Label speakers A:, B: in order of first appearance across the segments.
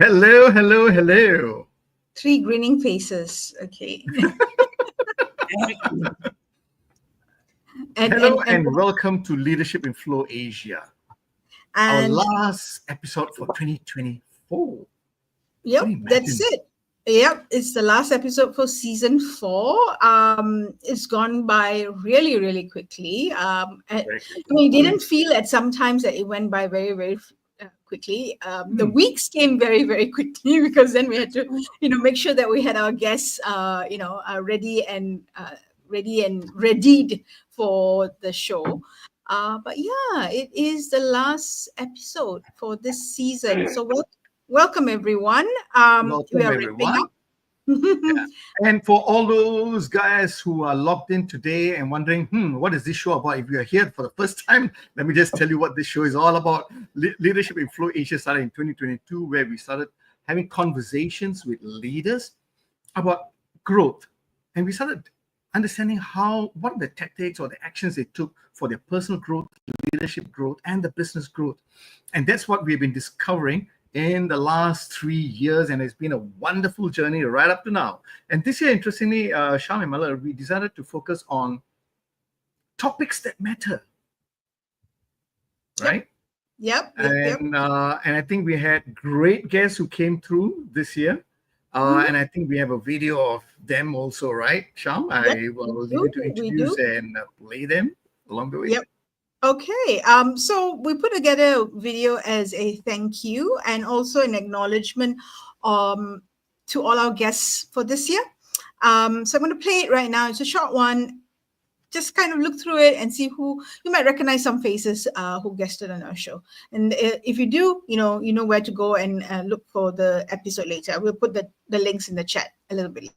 A: Hello, hello, hello.
B: Three grinning faces. Okay. and,
A: Hello
B: and and
A: and welcome to Leadership in Flow Asia, our
B: and
A: last episode for 2024. Can
B: yep,
A: you
B: that's
A: imagine?
B: it. Yep, it's the last episode for season 4. It's gone by really, really quickly.
A: Very
B: I
A: quickly.
B: mean, it didn't feel at some times that it went by very, very quickly. The weeks came very, very quickly because then we had to, make sure that we had our guests, ready and readied for the show. But yeah, it is the last episode for this season. So welcome everyone. We
A: Welcome,
B: are wrapping
A: everyone.
B: up.
A: Yeah. And for all those guys who are logged in today and wondering, what is this show about? If you are here for the first time, let me just tell you what this show is all about. Leadership in Flow Asia started in 2022, where we started having conversations with leaders about growth. And we started understanding what are the tactics or the actions they took for their personal growth, leadership growth, and the business growth. And that's what we've been discovering in the last 3 years, and it's been a wonderful journey right up to now. And this year, interestingly, Sham and Mala, we decided to focus on topics that matter, right?
B: Yep.
A: And I think we had great guests who came through this year. And I think we have a video of them also, right, Sham? I will leave you to
B: We do.
A: introduce and play them along the way.
B: Yep. Okay. So we put together a video as a thank you and also an acknowledgement to all our guests for this year. So I'm going to play it right now. It's a short one. Just kind of look through it and see who you might recognize some faces who guested on our show. And if you do, you know where to go and look for the episode later. We'll put the links in the chat a little bit later.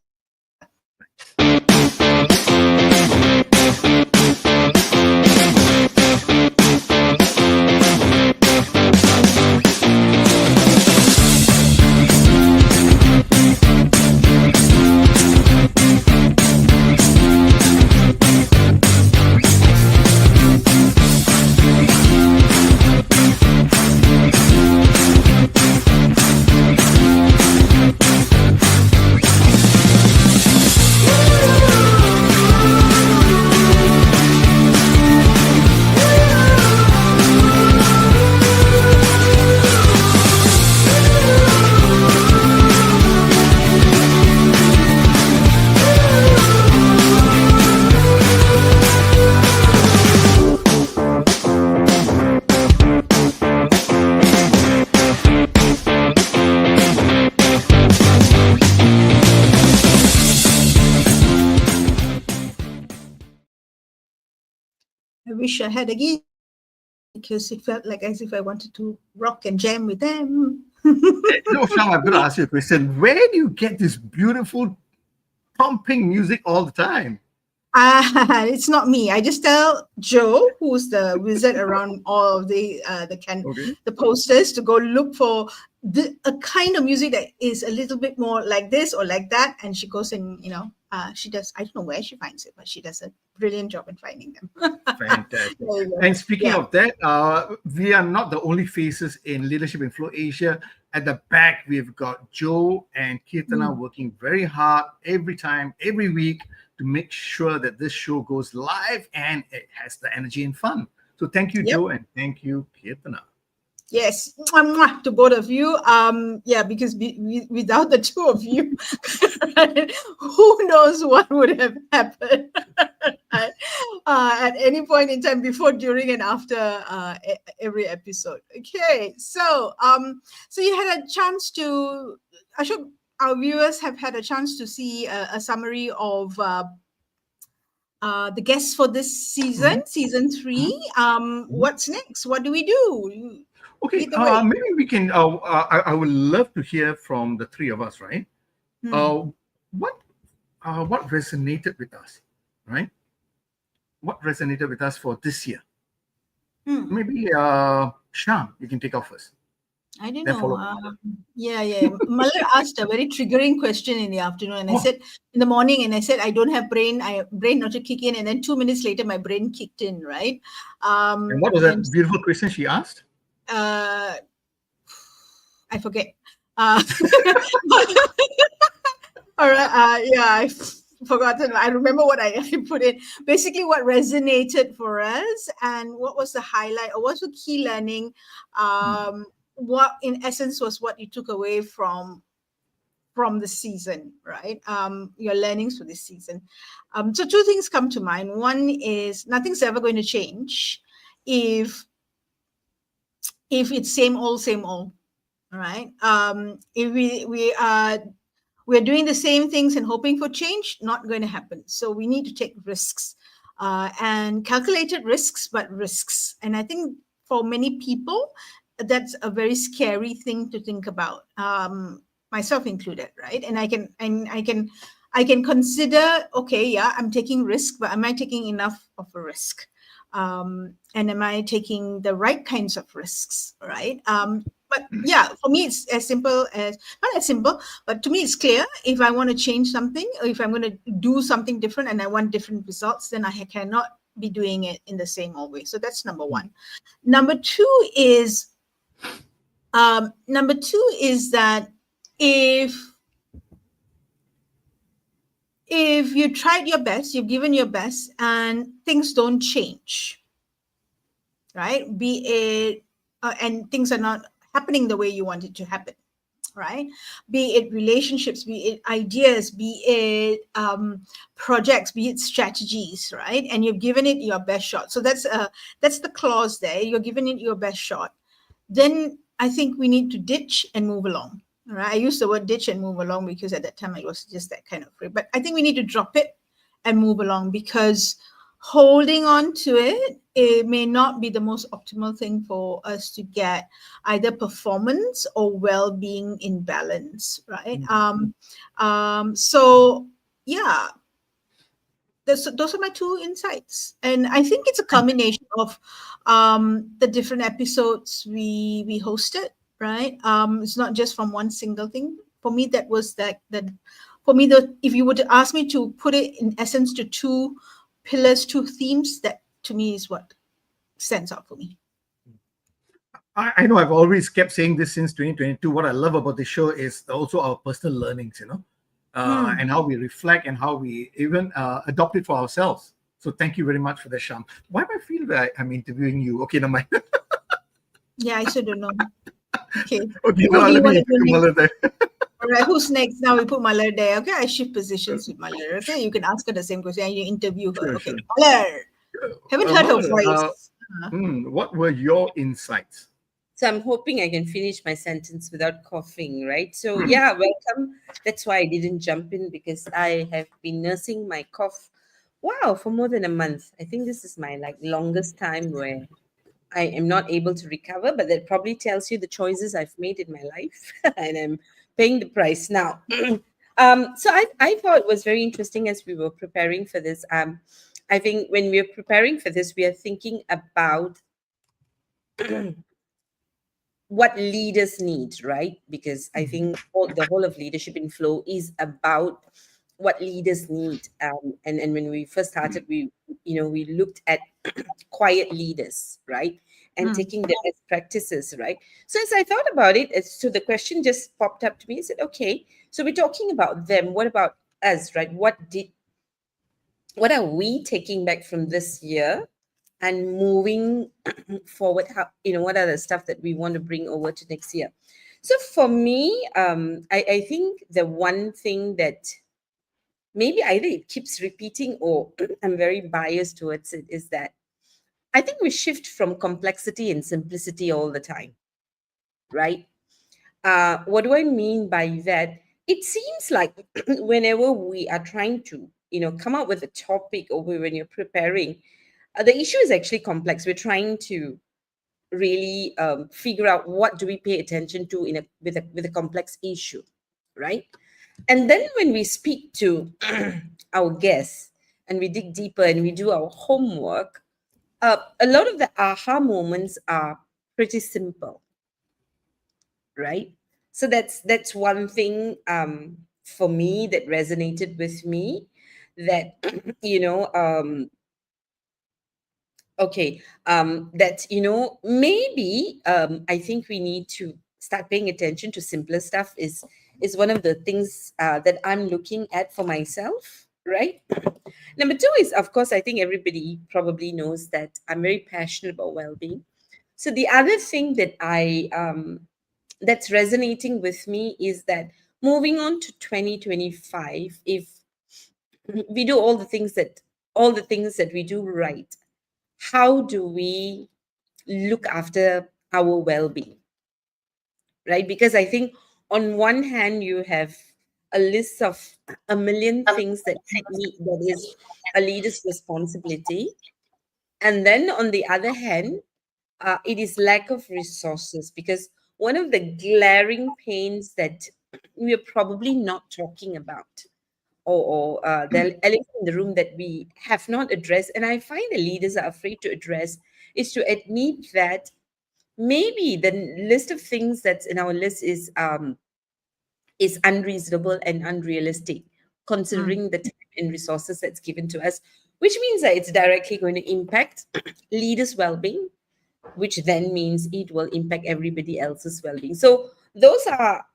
B: I wish I had a gig because it felt like as if I wanted to rock and jam with them.
A: No, Sham, I'm going to ask you a question. Where do you get this beautiful pumping music all the time?
B: It's not me. I just tell Joe, who's the wizard around all of the posters, to go look for a kind of music that is a little bit more like this or like that, and she goes and she does. I don't know where she finds it, but she does a brilliant job in finding them.
A: Fantastic. And speaking of that, we are not the only faces in Leadership in Flow Asia. At the back, we've got Joe and Kirtana working very hard every time, every week, to make sure that this show goes live and it has the energy and fun. So thank you, Joe, and thank you, Kirtana.
B: Yes, to both of you. Because without the two of you, who knows what would have happened at any point in time, before, during, and after every episode. Okay, so you had a chance to. Our viewers have had a chance to see a summary of the guests for this season, season 3. What's next? What do we do?
A: Okay, maybe we can. I would love to hear from the three of us, right? What resonated with us, right? What resonated with us for this year? Maybe Sham, you can take off first.
B: I don't know. Mother asked a very triggering question in the afternoon, and I said in the morning, and I said I don't have brain not to kick in, and then 2 minutes later my brain kicked in, right?
A: And what was that beautiful question she asked?
B: I forget. Uh, all right. Yeah, forgotten. I remember what I put in. Basically, what resonated for us and what was the highlight or what's the key learning. What, in essence, was what you took away from the season, right? Your learnings for this season. So two things come to mind. One is nothing's ever going to change if it's same old. All right. If we're doing the same things and hoping for change, not going to happen. So we need to take risks, and calculated risks, but risks. And I think for many people, that's a very scary thing to think about, myself included, right? And I can consider, okay, yeah, I'm taking risk, but am I taking enough of a risk? And am I taking the right kinds of risks, right? But yeah, for me, it's as simple as, not as simple, but to me, it's clear. If I want to change something, or if I'm going to do something different and I want different results, then I cannot be doing it in the same old way. So that's number one. Number two is that if you tried your best, you've given your best, and things don't change, right? Be it and things are not happening the way you want it to happen, right? Be it relationships, be it ideas, be it projects, be it strategies, right? And you've given it your best shot. So that's the clause there. You're giving it your best shot. Then I think we need to ditch and move along. All right. I use the word ditch and move along because at that time it was just that kind of way. But I think we need to drop it and move along, because holding on to it may not be the most optimal thing for us to get either performance or well-being in balance, right? So yeah, those are my two insights, and I think it's a combination of the different episodes we hosted, right? It's not just from one single thing. For me, that was that for me, if you were to ask me to put it in essence to two pillars, two themes, that to me is what stands out for me.
A: I know I've always kept saying this since 2022. What I love about the show is also our personal learnings, and how we reflect and how we even adopt it for ourselves. So thank you very much for that, Sham. Why do I feel that I'm interviewing you? Okay, no, mind.
B: Yeah, I should don't know. Okay.
A: Okay,
B: Who
A: no,
B: do you
A: let
B: want
A: me
B: to do
A: interview
B: next?
A: Mother there.
B: All right, who's next? Now we put Malar there. Okay, I shift positions with Malar. Okay, you can ask her the same question and you interview her.
A: Sure,
B: Okay,
A: sure.
B: Malar. Haven't heard her
A: Mother,
B: voice.
A: what were your insights?
C: So I'm hoping I can finish my sentence without coughing, right? So yeah, welcome. That's why I didn't jump in, because I have been nursing my cough. Wow, for more than a month. I think this is my longest time where I am not able to recover, but that probably tells you the choices I've made in my life, and I'm paying the price now. So I thought it was very interesting as we were preparing for this. I think when we are preparing for this, we are thinking about what leaders need, right? Because I think the whole of Leadership in Flow is about what leaders need. And when we first started, we looked at quiet leaders, right? And taking them as practices, right? So as I thought about it, so the question just popped up to me. I said, okay, so we're talking about them. What about us, right? What are we taking back from this year and moving forward? How, what are the stuff that we want to bring over to next year? So for me, I think the one thing that maybe either it keeps repeating or I'm very biased towards it is that I think we shift from complexity and simplicity all the time, right? What do I mean by that? It seems like whenever we are trying to, come up with a topic, or when you're preparing, the issue is actually complex. We're trying to really figure out what do we pay attention to with a complex issue, right? And then when we speak to our guests and we dig deeper and we do our homework, a lot of the aha moments are pretty simple, right? So that's one thing for me that resonated with me, that you know okay that maybe I think we need to start paying attention to simpler stuff is one of the things that I'm looking at for myself, right? Number two is, of course, I think everybody probably knows that I'm very passionate about well-being. So the other thing that that's resonating with me is that moving on to 2025, if we do all the things that we do right, how do we look after our well-being, right? Because I think on one hand you have a list of a million things that that is a leader's responsibility, and then on the other hand, it is lack of resources, because one of the glaring pains that we are probably not talking about, or the elephant in the room that we have not addressed, and I find the leaders are afraid to address, is to admit that maybe the list of things that's in our list is unreasonable and unrealistic, considering the time and resources that's given to us, which means that it's directly going to impact leaders' well-being, which then means it will impact everybody else's well-being. So those are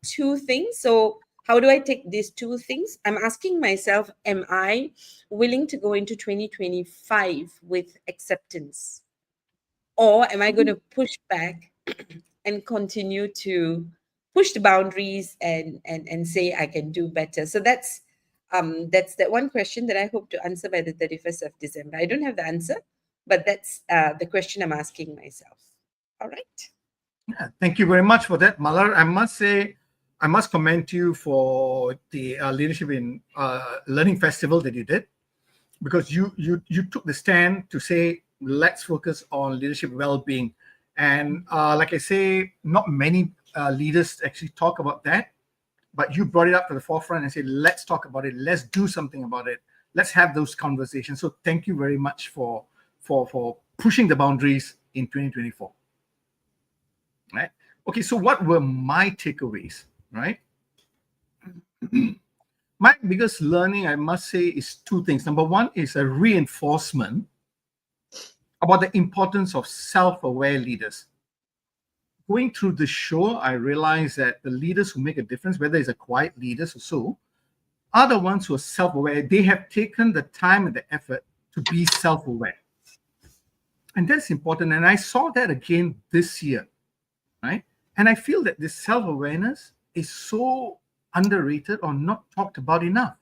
C: two things. So how do I take these two things? I'm asking myself, am I willing to go into 2025 with acceptance? Or am I going to push back and continue to push the boundaries and say I can do better? So that's that one question that I hope to answer by the 31st of December. I don't have the answer, but that's the question I'm asking myself. All right.
A: Yeah, thank you very much for that, Malar. I must say, I must commend you for the Leadership in Learning Festival that you did, because you took the stand to say, let's focus on leadership well-being. And like I say, not many leaders actually talk about that, but you brought it up to the forefront and said, let's talk about it. Let's do something about it. Let's have those conversations. So thank you very much for pushing the boundaries in 2024. Right? Okay, so what were my takeaways, right? My biggest learning, I must say, is two things. Number one is a reinforcement about the importance of self-aware leaders. Going through the show, I realized that the leaders who make a difference, whether it's a quiet leaders or so, are the ones who are self-aware. They have taken the time and the effort to be self-aware. And that's important. And I saw that again this year, right? And I feel that this self-awareness is so underrated or not talked about enough.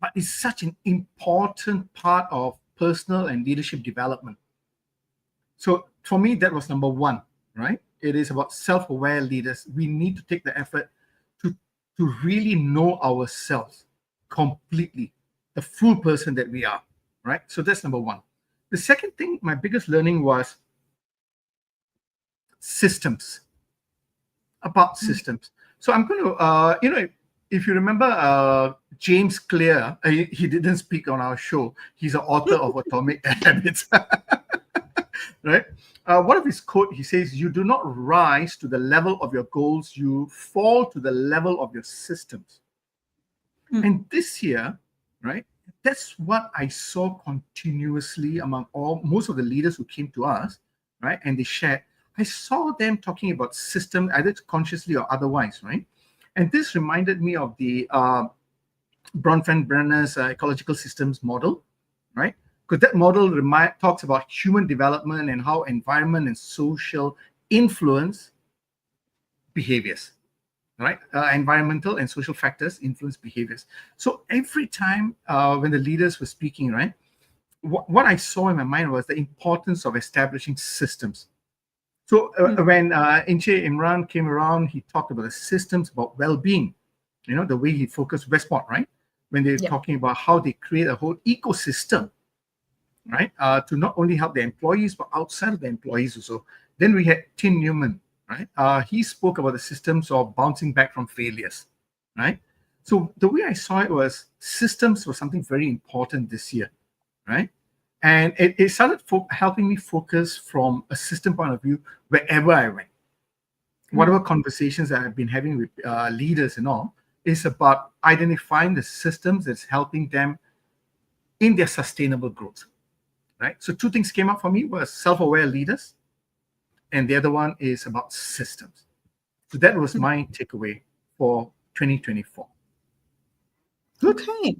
A: But it's such an important part of personal and leadership development. So for me, that was number one, right? It is about self-aware leaders. We need to take the effort to really know ourselves completely, the full person that we are, right? So that's number one. The second thing, my biggest learning was systems, about systems. So I'm going to, if you remember James Clear, he didn't speak on our show. He's an author of Atomic Habits, right? One of his quote, he says, "You do not rise to the level of your goals, you fall to the level of your systems." And this year, right, that's what I saw continuously among most of the leaders who came to us, right, and they shared. I saw them talking about systems, either consciously or otherwise, right? And this reminded me of the Bronfenbrenner's ecological systems model, right? Because that model talks about human development and how environment and social influence behaviors, right? Environmental and social factors influence behaviors. So every time when the leaders were speaking, right, what I saw in my mind was the importance of establishing systems. So when Inche Imran came around, he talked about the systems, about well-being, the way he focused Westport, right? When they're talking about how they create a whole ecosystem, right? To not only help the employees, but outside of the employees also. Then we had Tim Newman, right? He spoke about the systems of bouncing back from failures, right? So the way I saw it was systems were something very important this year, right? And it started helping me focus from a system point of view wherever I went. Whatever conversations that I've been having with leaders and all is about identifying the systems that's helping them in their sustainable growth, right? So two things came up for me was self-aware leaders and the other one is about systems. So that was my takeaway for 2024. Good.
B: Okay.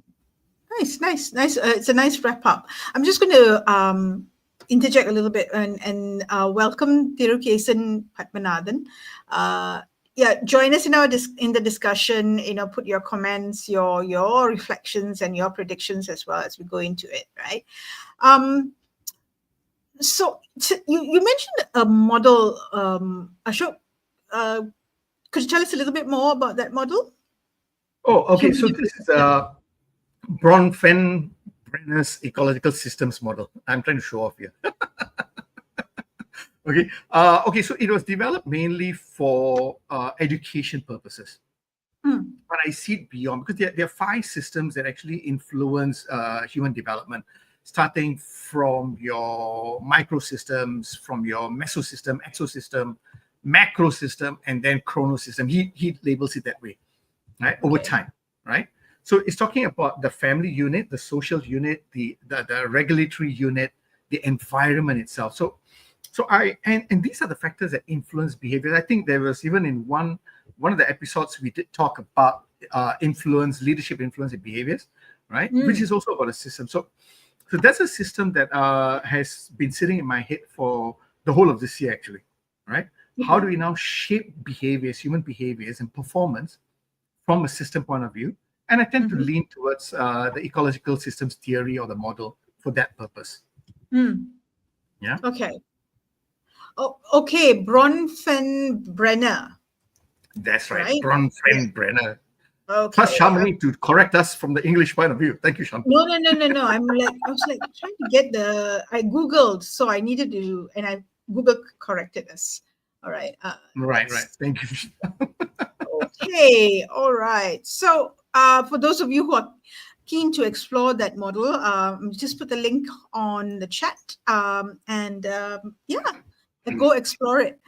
B: Nice. It's a nice wrap up. I'm just going to interject a little bit and welcome Thirukesan Padmanathan. Join us in in the discussion. Put your comments, your reflections, and your predictions as well as we go into it. Right. So you mentioned a model, Ashok. Could you tell us a little bit more about that model?
A: Oh, okay. So this is Bronfenbrenner's ecological systems model. I'm trying to show off here. Okay. So it was developed mainly for education purposes. But I see it beyond, because there are 5 systems that actually influence human development, starting from your microsystems, from your mesosystem, exosystem, macro system, and then chronosystem. He labels it that way, right? Over time, right? So it's talking about the family unit, the social unit, the regulatory unit, the environment itself. So and these are the factors that influence behavior. I think there was even in one of the episodes we did talk about leadership influence in behaviors, right? Which is also about a system. So that's a system that has been sitting in my head for the whole of this year, actually, right? How do we now shape behaviors, human behaviors and performance from a system point of view? And I tend to lean towards the ecological systems theory or the model for that purpose. Yeah.
B: Okay. Oh, okay. Bronfenbrenner.
A: That's right. Bronfenbrenner.
B: Okay.
A: Plus, Shamini to correct us from the English point of view. Thank you, Sham.
B: No. I was like trying to get I Googled, so I needed to, and I Google corrected us. All right.
A: Right. Thank you.
B: Okay. All right. So, for those of you who are keen to explore that model, just put the link on the chat, go explore it.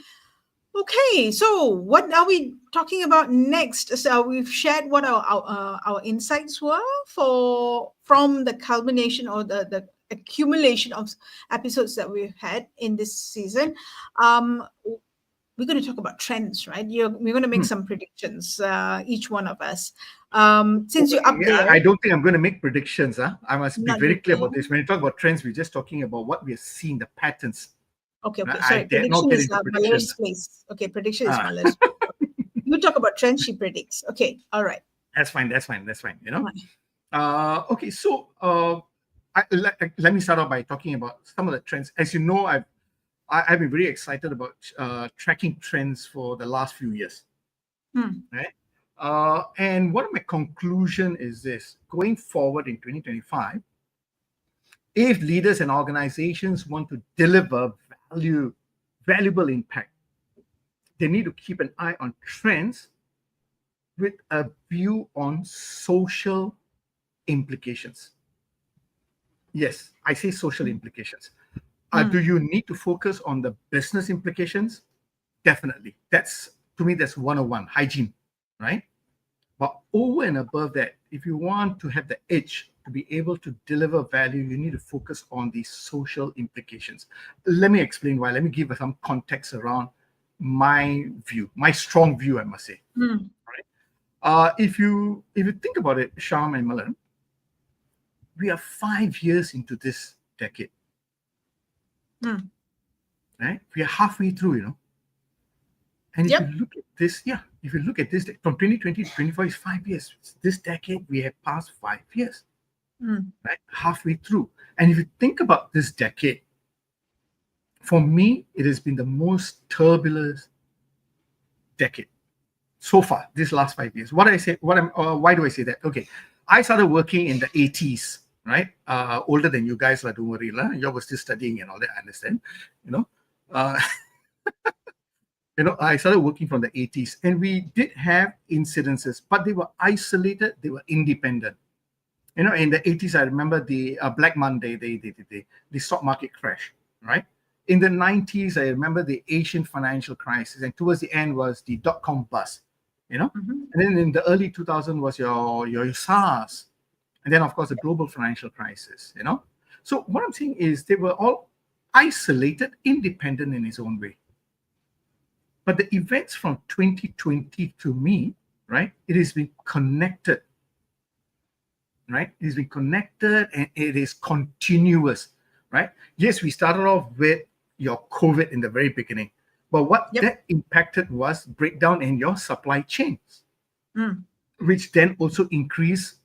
B: Okay, so what are we talking about next? So we've shared what our insights were from the culmination or the accumulation of episodes that we've had in this season. We're going to talk about trends, right? We're going to make some predictions, each one of us. Since you're up there,
A: I don't think I'm going to make predictions. I must be very clear about this. When you talk about trends, we're just talking about what we are seeing, the patterns.
B: Okay. Sorry, prediction is Maller's place. Okay, prediction is Maller's. You talk about trends, she predicts. Okay, all right.
A: That's fine. Okay, so let me start off by talking about some of the trends. As you know, I've been very excited about tracking trends for the last few years. Right? And one of my conclusion is this: going forward in 2025, if leaders and organizations want to deliver valuable impact, they need to keep an eye on trends with a view on social implications. Yes, I say social implications. Do you need to focus on the business implications? Definitely. To me, that's 101, hygiene, right? But over and above that, if you want to have the edge to be able to deliver value, you need to focus on the social implications. Let me explain why. Let me give some context around my view, my strong view, I must say. Right? If you think about it, Sham and Malan, we are 5 years into this decade. Right? We are halfway through, And if you look at this, from 2020 to 2024 is 5 years. This decade, we have passed 5 years. Right? Halfway through. And if you think about this decade, for me, it has been the most turbulent decade so far, this last 5 years. Why do I say that? Okay. I started working in the 80s, right? Older than you guys, don't worry. You were still studying and all that, I understand. I started working from the 80s, and we did have incidences, but they were isolated, they were independent. In the 80s, I remember the Black Monday, the stock market crash, right? In the 90s, I remember the Asian financial crisis, and towards the end was the dot-com bust, And then in the early 2000s was your SARS, and then, of course, the global financial crisis, So what I'm saying is they were all isolated, independent in its own way. But the events from 2020 to me, right, it has been connected, right? It has been connected and it is continuous, right? Yes, we started off with your COVID in the very beginning, but what that impacted was breakdown in your supply chains, which then also increased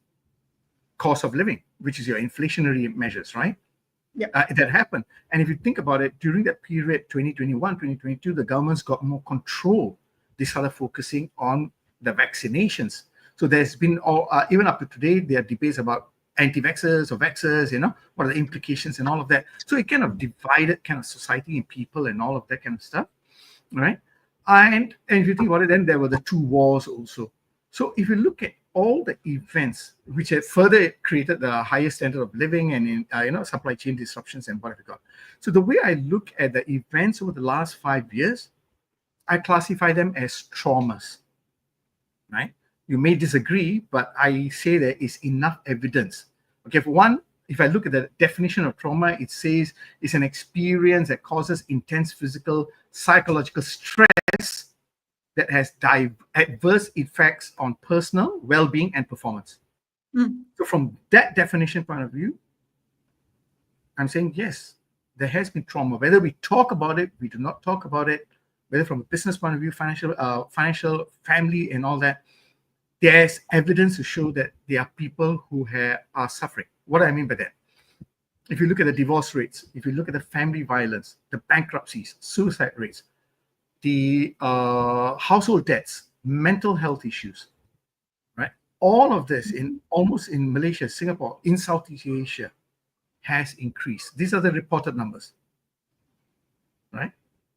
A: cost of living, which is your inflationary measures, right? That happened. And if you think about it, during that period, 2021, 2022, the governments got more control. They started focusing on the vaccinations. So there's been even up to today, there are debates about anti-vaxxers or vaxxers, what are the implications and all of that. So it kind of divided kind of society and people and all of that kind of stuff, right? And if you think about it, then there were the two wars also. So if you look at all the events which have further created the highest standard of living and in supply chain disruptions and what have you got. So the way I look at the events over the last 5 years, I classify them as traumas, right? You may disagree, but I say there is enough evidence. Okay, for one, if I look at the definition of trauma, it says it's an experience that causes intense physical, psychological stress that has adverse effects on personal well-being and performance. So from that definition point of view, I'm saying, yes, there has been trauma. Whether we talk about it, we do not talk about it, whether from a business point of view, financial, family, and all that, there's evidence to show that there are people who are suffering. What do I mean by that? If you look at the divorce rates, if you look at the family violence, the bankruptcies, suicide rates, the household debts, mental health issues, right? All of this almost in Malaysia, Singapore, in Southeast Asia has increased. These are the reported numbers, right?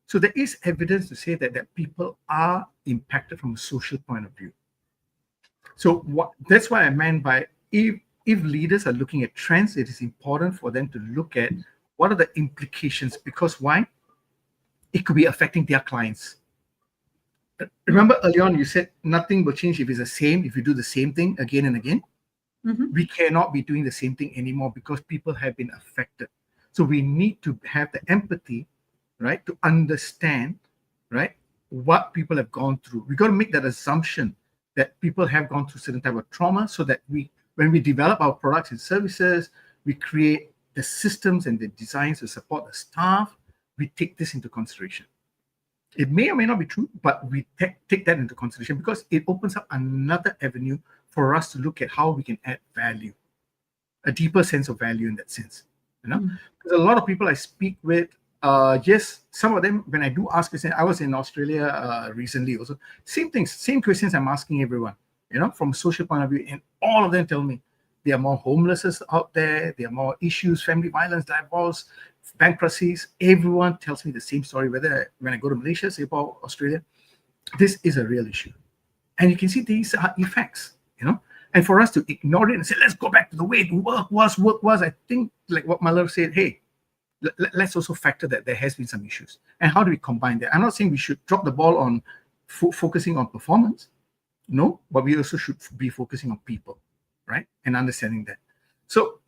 A: So there is evidence to say that people are impacted from a social point of view. So that's what I meant by if leaders are looking at trends, it is important for them to look at what are the implications, because why? It could be affecting their clients. Remember earlier on, you said nothing will change if it's the same, if you do the same thing again and again. We cannot be doing the same thing anymore because people have been affected. So we need to have the empathy, right, to understand, right, what people have gone through. We got to make that assumption that people have gone through certain type of trauma so that when we develop our products and services, we create the systems and the designs to support the staff. We take this into consideration. It may or may not be true, but we take that into consideration because it opens up another avenue for us to look at how we can add value, a deeper sense of value in that sense. Because a lot of people I speak with, yes, some of them, when I do ask questions, I was in Australia recently also, same things, same questions I'm asking everyone, from a social point of view, and all of them tell me there are more homelessness out there, there are more issues, family violence, divorce, bankruptcies. Everyone tells me the same story, whether when I go to Malaysia, Singapore, Australia, this is a real issue. And you can see these are effects, and for us to ignore it and say, let's go back to the way it work was, I think, like what Malheur said, hey, let's also factor that there has been some issues. And how do we combine that? I'm not saying we should drop the ball on focusing on performance, no, but we also should be focusing on people, right? And understanding that. So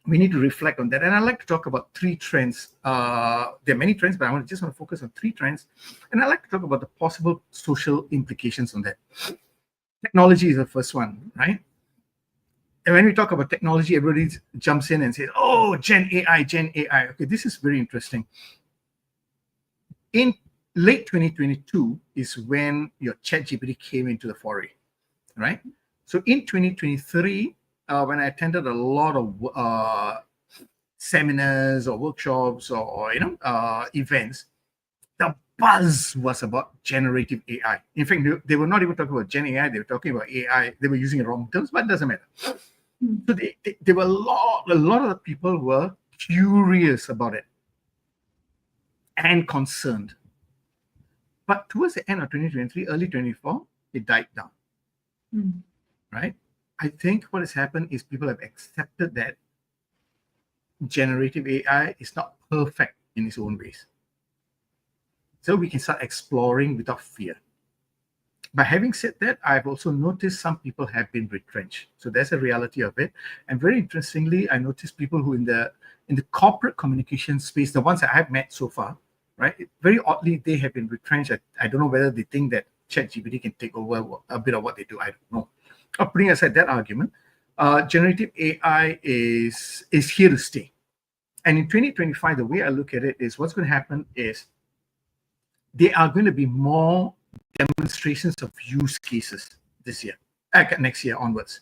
A: we need to reflect on that. And I'd like to talk about 3 trends. There are many trends, but I just want to focus on 3 trends. And I'd like to talk about the possible social implications on that. Technology is the first one, right? And when we talk about technology, everybody jumps in and says, oh, Gen AI. Okay, this is very interesting. In late 2022 is when your ChatGPT came into the foray, right? So in 2023, when I attended a lot of seminars or workshops or events, the buzz was about generative AI. In fact, they were not even talking about Gen AI, they were talking about AI. They were using the wrong terms, but it doesn't matter. So there were a lot of the people were curious about it and concerned. But towards the end of 2023, early 2024, it died down, right? I think what has happened is people have accepted that generative AI is not perfect in its own ways. So we can start exploring without fear. But having said that, I've also noticed some people have been retrenched. So there's a reality of it. And very interestingly, I noticed people who in the corporate communication space, the ones that I've met so far, right? Very oddly, they have been retrenched. I don't know whether they think that ChatGPT can take over a bit of what they do. I don't know. Putting aside that argument, generative AI is here to stay. And in 2025, the way I look at it is what's going to happen is there are going to be more demonstrations of use cases this year, next year onwards.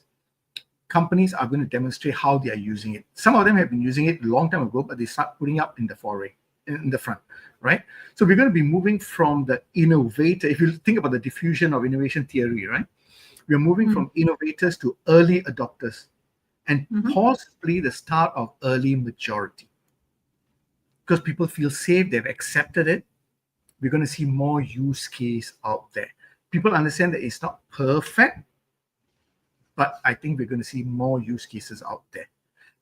A: Companies are going to demonstrate how they are using it. Some of them have been using it a long time ago, but they start putting up in the foray, in the front, right? So we're going to be moving from the innovator. If you think about the diffusion of innovation theory, right? We're moving from innovators to early adopters and possibly the start of early majority. Because people feel safe, they've accepted it. We're going to see more use case out there. People understand that it's not perfect, but I think we're going to see more use cases out there.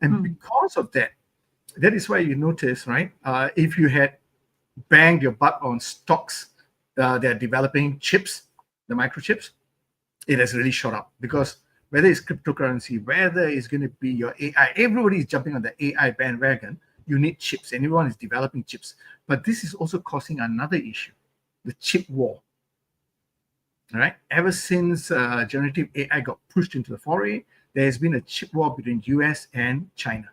A: And because of that, that is why you notice, right? If you had banged your butt on stocks, they're developing chips, the microchips, it has really shot up because whether it's cryptocurrency, whether it's going to be your AI, everybody is jumping on the AI bandwagon. You need chips, and everyone is developing chips. But this is also causing another issue, the chip war. All right. Ever since generative AI got pushed into the foray, there has been a chip war between US and China.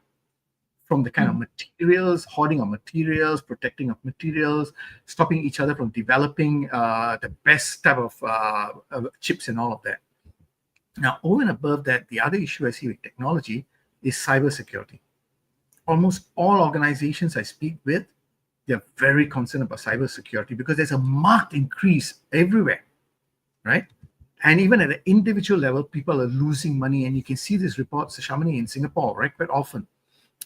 A: From the kind of materials, hoarding of materials, protecting of materials, stopping each other from developing the best type of chips and all of that. Now, over and above that, the other issue I see with technology is cybersecurity. Almost all organizations I speak with, they're very concerned about cybersecurity because there's a marked increase everywhere, right? And even at an individual level, people are losing money. And you can see these reports, Shamini, in Singapore, right, quite often.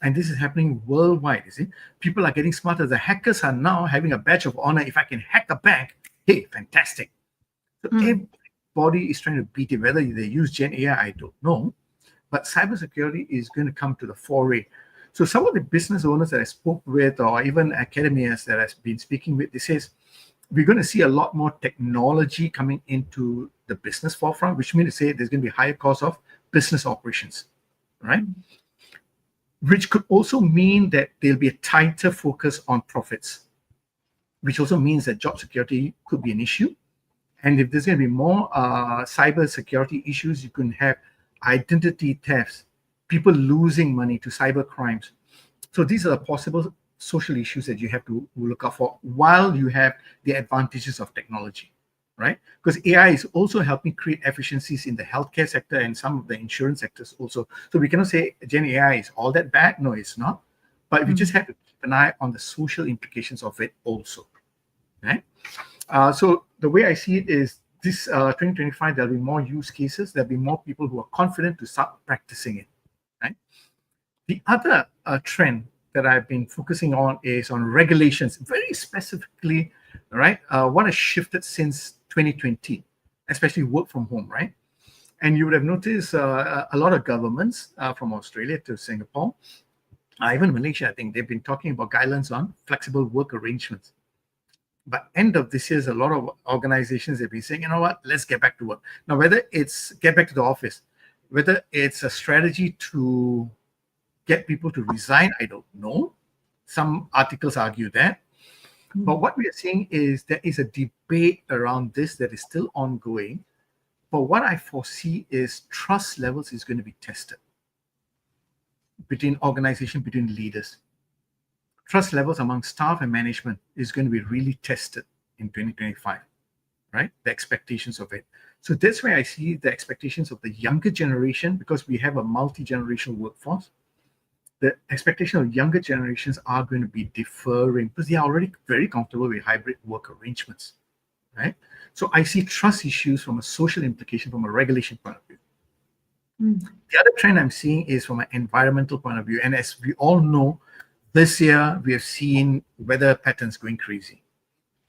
A: And this is happening worldwide, you see. People are getting smarter. The hackers are now having a badge of honor. If I can hack a bank, hey, fantastic. So everybody is trying to beat it. Whether they use Gen AI, I don't know. But cybersecurity is going to come to the foray. So some of the business owners that I spoke with, or even academias that I've been speaking with, they says, we're going to see a lot more technology coming into the business forefront, which means to say there's going to be higher cost of business operations, right? Which could also mean that there'll be a tighter focus on profits, which also means that job security could be an issue. And if there's going to be more cyber security issues, you can have identity thefts, people losing money to cyber crimes. So these are the possible social issues that you have to look out for while you have the advantages of technology, right? Because AI is also helping create efficiencies in the healthcare sector and some of the insurance sectors also. So we cannot say Gen AI is all that bad. No, it's not. But we just have to keep an eye on the social implications of it also, right? So the way I see it is this 2025, there'll be more use cases. There'll be more people who are confident to start practicing it, right? The other trend that I've been focusing on is on regulations, very specifically, right? What has shifted since 2020, especially work from home, right? And you would have noticed a lot of governments from Australia to Singapore, even Malaysia, I think they've been talking about guidelines on flexible work arrangements. But end of this year, a lot of organizations have been saying, you know what, let's get back to work. Now, whether it's get back to the office, whether it's a strategy to get people to resign, I don't know. Some articles argue that. But what we are seeing is there is a debate around this that is still ongoing. But what I foresee is trust levels is going to be tested between organization, between leaders. Trust levels among staff and management is going to be really tested in 2025, right? The expectations of it. So that's where I see the expectations of the younger generation, because we have a multi-generational workforce. The expectation of younger generations are going to be differing because they are already very comfortable with hybrid work arrangements, right? So I see trust issues from a social implication, from a regulation point of view. The other trend I'm seeing is from an environmental point of view. And as we all know, this year we have seen weather patterns going crazy,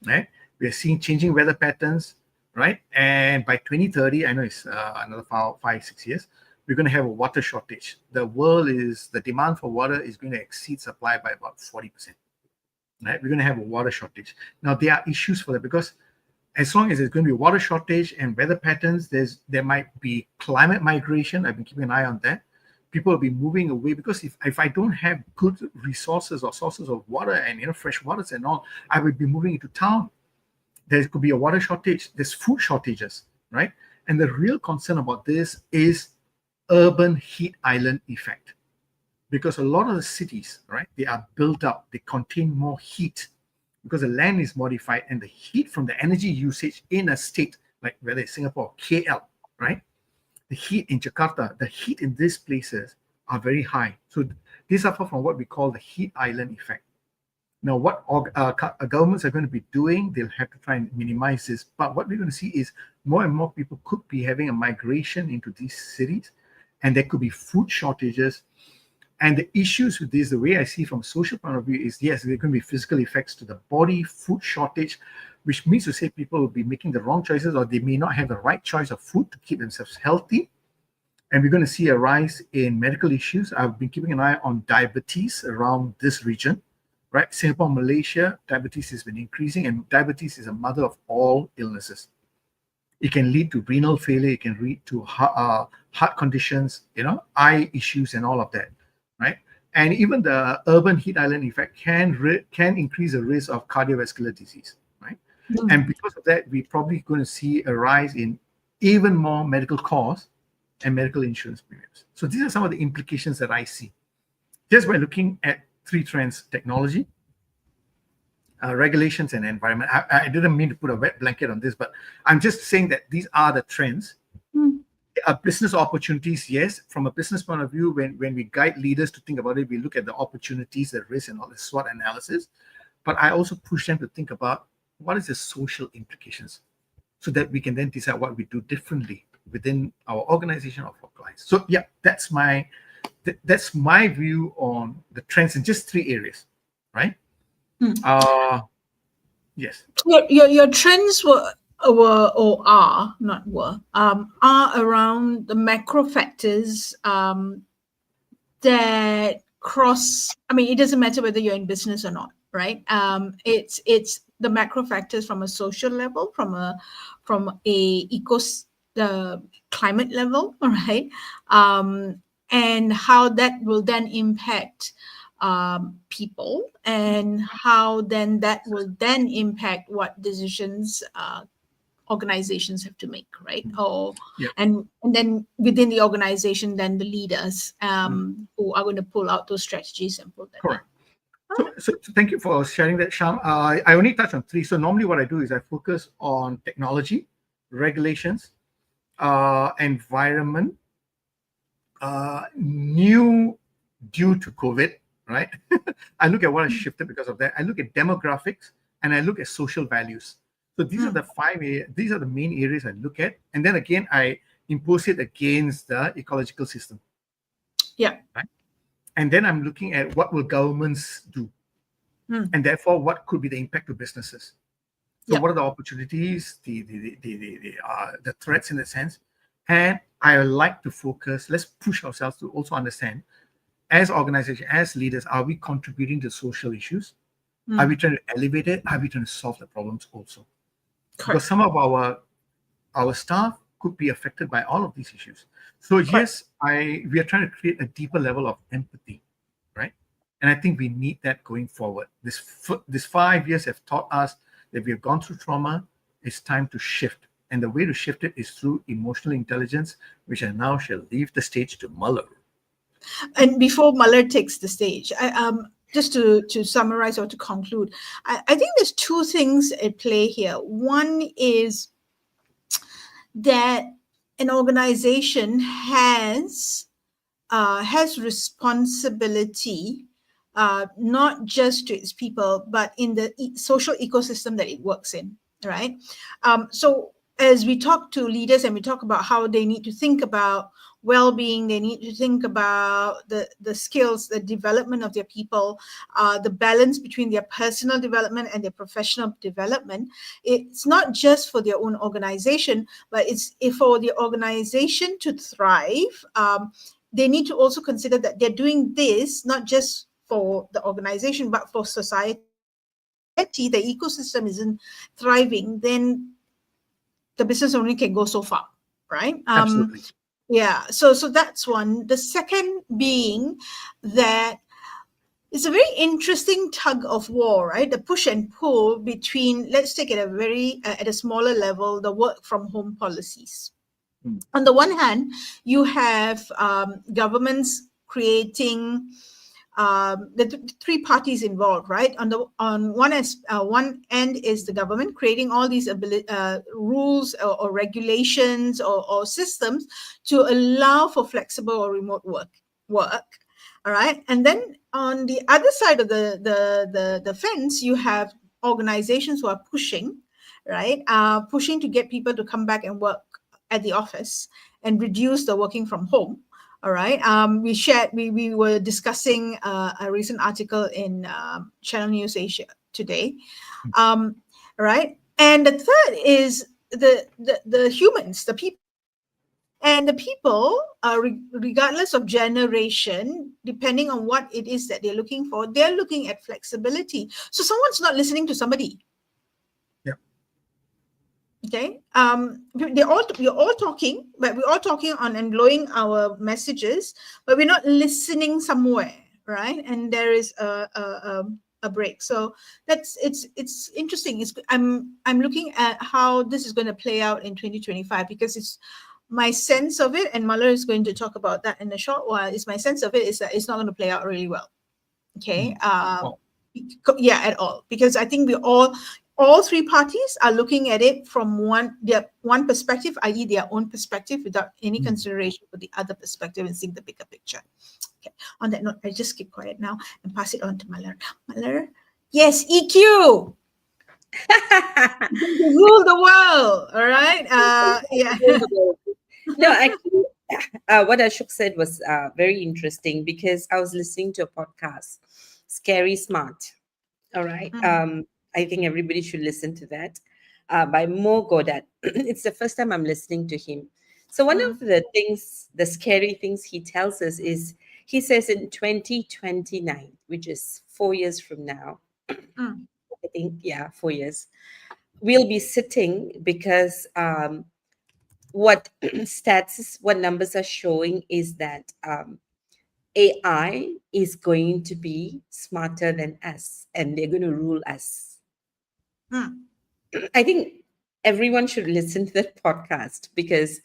A: right? We are seeing changing weather patterns, right? And by 2030, I know it's another 5-6 years, we're going to have a water shortage. The demand for water is going to exceed supply by about 40%, right? We're going to have a water shortage. Now, there are issues for that because as long as there's going to be water shortage and weather patterns, there might be climate migration. I've been keeping an eye on that. People will be moving away because if I don't have good resources or sources of water and fresh waters and all, I would be moving into town. There could be a water shortage. There's food shortages, right? And the real concern about this is urban heat island effect, because a lot of the cities, right, they are built up. They contain more heat because the land is modified, and the heat from the energy usage in a state like whether it's Singapore or KL, right? The heat in Jakarta, the heat in these places are very high. So they suffer from what we call the heat island effect. Now, what governments are going to be doing, they'll have to try and minimize this. But what we're going to see is more and more people could be having a migration into these cities, and there could be food shortages. And the issues with this, the way I see from a social point of view, is yes, there are going to be physical effects to the body, food shortage, which means to say people will be making the wrong choices, or they may not have the right choice of food to keep themselves healthy. And we're going to see a rise in medical issues. I've been keeping an eye on diabetes around this region, right? Singapore, Malaysia, diabetes has been increasing, and diabetes is a mother of all illnesses. It can lead to renal failure. It can lead to heart conditions, eye issues, and all of that, right? And even the urban heat island effect can increase the risk of cardiovascular disease, right? And because of that, we're probably going to see a rise in even more medical costs and medical insurance premiums. So these are some of the implications that I see just by looking at three trends: technology, regulations, and environment. I didn't mean to put a wet blanket on this, but I'm just saying that these are the trends. Business opportunities, yes. From a business point of view, when we guide leaders to think about it, we look at the opportunities, the risks, and all the SWOT analysis. But I also push them to think about what is the social implications, so that we can then decide what we do differently within our organization or for clients. So yeah, that's my view on the trends in just three areas, right? Yes.
B: Your trends were or are not were are around the macro factors that cross. I mean, it doesn't matter whether you're in business or not, right? It's the macro factors from a social level, from a the climate level, right? And how that will then impact people, and how then that will then impact what decisions organizations have to make, right? And then within the organization, then the leaders who are going to pull out those strategies and pull that.
A: Correct. So thank you for sharing that, Sham. I only touch on three. So normally what I do is I focus on technology, regulations, environment, new due to COVID, right? I look at what has shifted because of that. I look at demographics, and I look at social values. So these are the these are the main areas I look at. And then again, I impose it against the ecological system.
B: Yeah.
A: Right? And then I'm looking at what will governments do, and therefore what could be the impact to businesses. So what are the opportunities, the threats in a sense, and I like to focus. Let's push ourselves to also understand, as organizations, as leaders, are we contributing to social issues? Are we trying to elevate it? Are we trying to solve the problems also? Because some of our staff could be affected by all of these issues. So yes, we are trying to create a deeper level of empathy, right? And I think we need that going forward. This 5 years have taught us that we have gone through trauma. It's time to shift. And the way to shift it is through emotional intelligence, which I now shall leave the stage to Muller.
B: And before Muller takes the stage, just to summarize or to conclude, I think there's two things at play here. One is that an organization has responsibility, not just to its people, but in the social ecosystem that it works in, right? So as we talk to leaders and we talk about how they need to think about well-being, they need to think about the skills, the development of their people, the balance between their personal development and their professional development. It's not just for their own organization, but it's for the organization to thrive. They need to also consider that they're doing this not just for the organization, but for society. The ecosystem isn't thriving, then the business only can go so far, right?
A: Absolutely.
B: Yeah, so that's one. The second being that it's a very interesting tug of war, right? The push and pull between, let's take it at a smaller level, the work from home policies. On the one hand, you have governments creating the three parties involved, right? On one end is the government creating all these rules or regulations or systems to allow for flexible or remote work. All right, and then on the other side of the fence, you have organizations who are pushing, right? Pushing to get people to come back and work at the office and reduce the working from home. All right. We were discussing a recent article in Channel News Asia today. Right. And the third is the humans, the people. And the people, regardless of generation, depending on what it is that they're looking for, they're looking at flexibility. So someone's not listening to somebody. Okay. We're all talking, but we're all talking on and blowing our messages, but we're not listening somewhere, right? And there is a break. So it's interesting. I'm looking at how this is going to play out in 2025, because it's my sense of it, and Malar is going to talk about that in a short while. Is my sense of it is that it's not going to play out really well. Okay. Yeah, at all, because I think all three parties are looking at it from one perspective, i.e. their own perspective, without any consideration for the other perspective and seeing the bigger picture. Okay. On that note, I just keep quiet now and pass it on to Malar. Malar, yes, EQ. Rule the world. All right. Yeah.
C: No, actually, what Ashok said was very interesting, because I was listening to a podcast, Scary Smart. All right. I think everybody should listen to that, by Mo Godat. It's the first time I'm listening to him. So one of the things, the scary things he tells us is, he says in 2029, which is 4 years from now, I think, yeah, 4 years, we'll be sitting, because what numbers are showing is that AI is going to be smarter than us, and they're going to rule us. I think everyone should listen to that podcast, because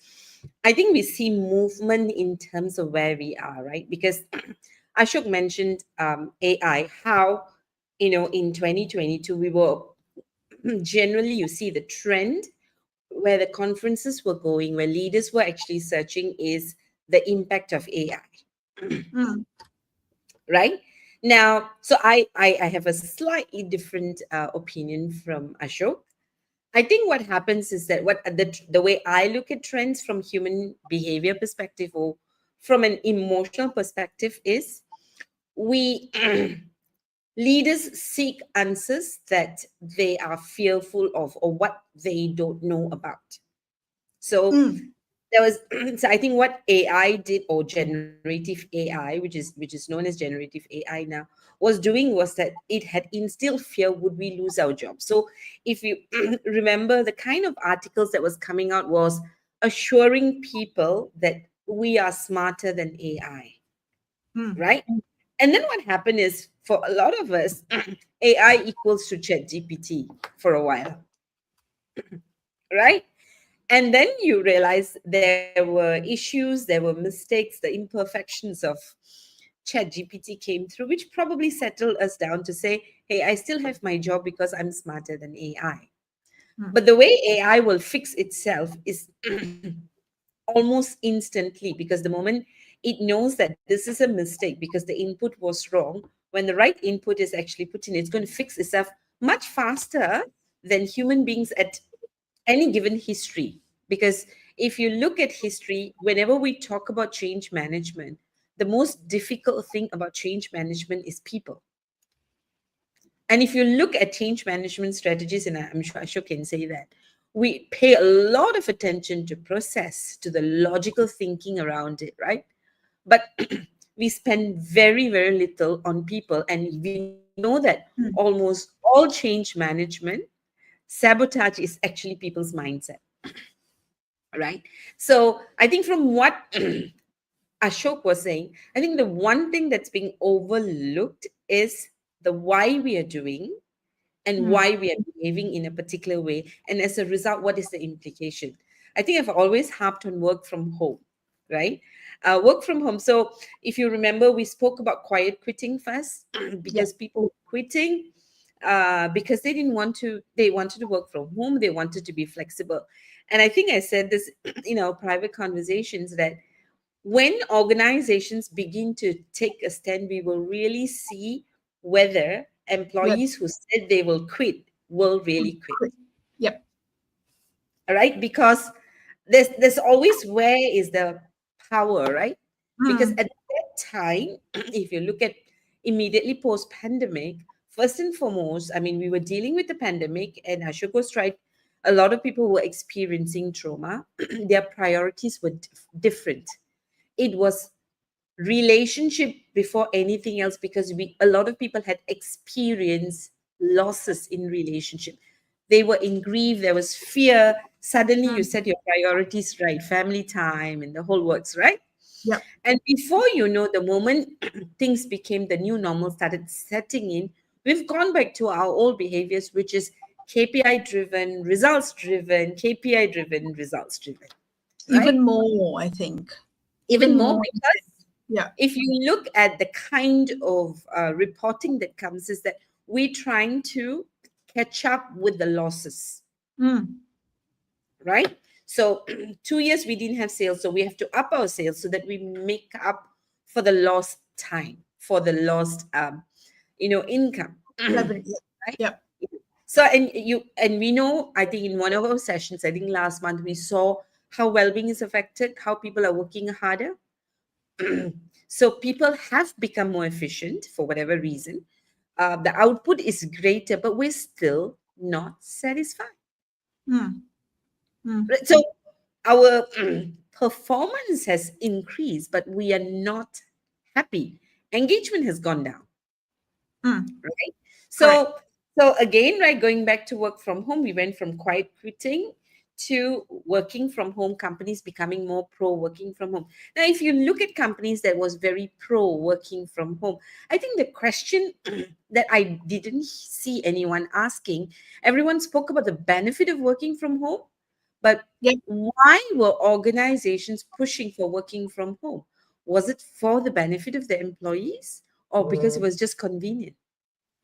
C: I think we see movement in terms of where we are, right? Because Ashok mentioned AI, how, in 2022, we were generally, you see the trend where the conferences were going, where leaders were actually searching, is the impact of AI. Right? Now, so I have a slightly different opinion from Ashok. I think what happens is that the way I look at trends from human behavior perspective, or from an emotional perspective, is we leaders seek answers that they are fearful of, or what they don't know about. So there was so I think what AI did, or generative AI, which is known as generative AI now, was doing was that it had instilled fear, would we lose our job. So if you remember, the kind of articles that was coming out was assuring people that we are smarter than AI, right? And then what happened is, for a lot of us, AI equals to ChatGPT for a while, right? And then you realize there were issues, there were mistakes, the imperfections of ChatGPT came through, which probably settled us down to say, hey, I still have my job because I'm smarter than AI. But the way AI will fix itself is almost instantly, because the moment it knows that this is a mistake because the input was wrong, when the right input is actually put in, it's going to fix itself much faster than human beings at any given history. Because if you look at history, whenever we talk about change management, the most difficult thing about change management is people. And if you look at change management strategies, and I'm sure Ashok can say that, we pay a lot of attention to process, to the logical thinking around it, right? But we spend very, very little on people. And we know that almost all change management, sabotage is actually people's mindset. right? So I think from what Ashok was saying, I think the one thing that's being overlooked is the why we are doing and
B: Mm.
C: why we are behaving in a particular way. And as a result, what is the implication? I think I've always harped on work from home, right? Work from home. So if you remember, we spoke about quiet quitting first
B: Yeah.
C: because people were quitting because they wanted to work from home, they wanted to be flexible. And I think I said this in our private conversations that when organizations begin to take a stand, we will really see whether
B: Yeah.
C: employees who said they will quit will really quit.
B: Great. Yep.
C: All right, because there's always where is the power, right? Because
B: Mm.
C: at that time, if you look at immediately post pandemic, first and foremost, I mean, we were dealing with the pandemic, and Ashok was right. A lot of people were experiencing trauma. Their priorities were different. It was relationship before anything else because we a lot of people had experienced losses in relationship. They were in grief, there was fear. Suddenly you
B: Mm.
C: set your priorities right, family time and the whole works, right?
B: Yep.
C: And before you know, the moment things became the new normal started setting in, we've gone back to our old behaviors, which is KPI driven, results driven, KPI driven, results driven, right?
B: Even more, I think.
C: Even
B: Even
C: more
B: more.
C: because
B: Yeah.
C: if you look at the kind of reporting that comes is that we're trying to catch up with the losses,
B: Mm.
C: right? So 2 years we didn't have sales, so we have to up our sales so that we make up for the lost time, for the lost income.
B: Revenue.
C: Right?
B: Yep.
C: So and we know, I think in one of our sessions, I think last month, we saw how well-being is affected, how people are working harder. So people have become more efficient for whatever reason. The output is greater, but we're still not satisfied.
B: Mm. Mm.
C: Right? So our performance has increased, but we are not happy. Engagement has gone down,
B: Mm.
C: right?
B: Correct.
C: So again, right, going back to work from home, we went from quiet quitting to working from home, companies becoming more pro working from home. Now if you look at companies that was very pro working from home, I think the question that I didn't see anyone asking, everyone spoke about the benefit of working from home, but
B: Yep.
C: why were organizations pushing for working from home? Was it for the benefit of the employees or because it was just convenient?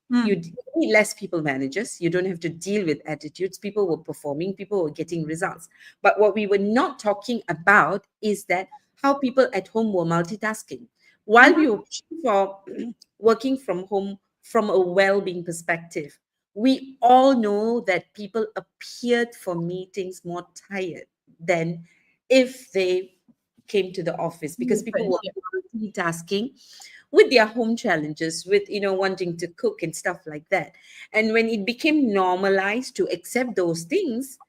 C: You
B: Mm.
C: need less people managers. You don't have to deal with attitudes. People were performing, people were getting results. But what we were not talking about is that how people at home were multitasking. While we
B: Mm-hmm.
C: were pushing for working from home from a well-being perspective, we all know that people appeared for meetings more tired than if they came to the office because people
B: Different.
C: were
B: Yep.
C: multitasking with their home challenges, with wanting to cook and stuff like that. And when it became normalized to accept those things,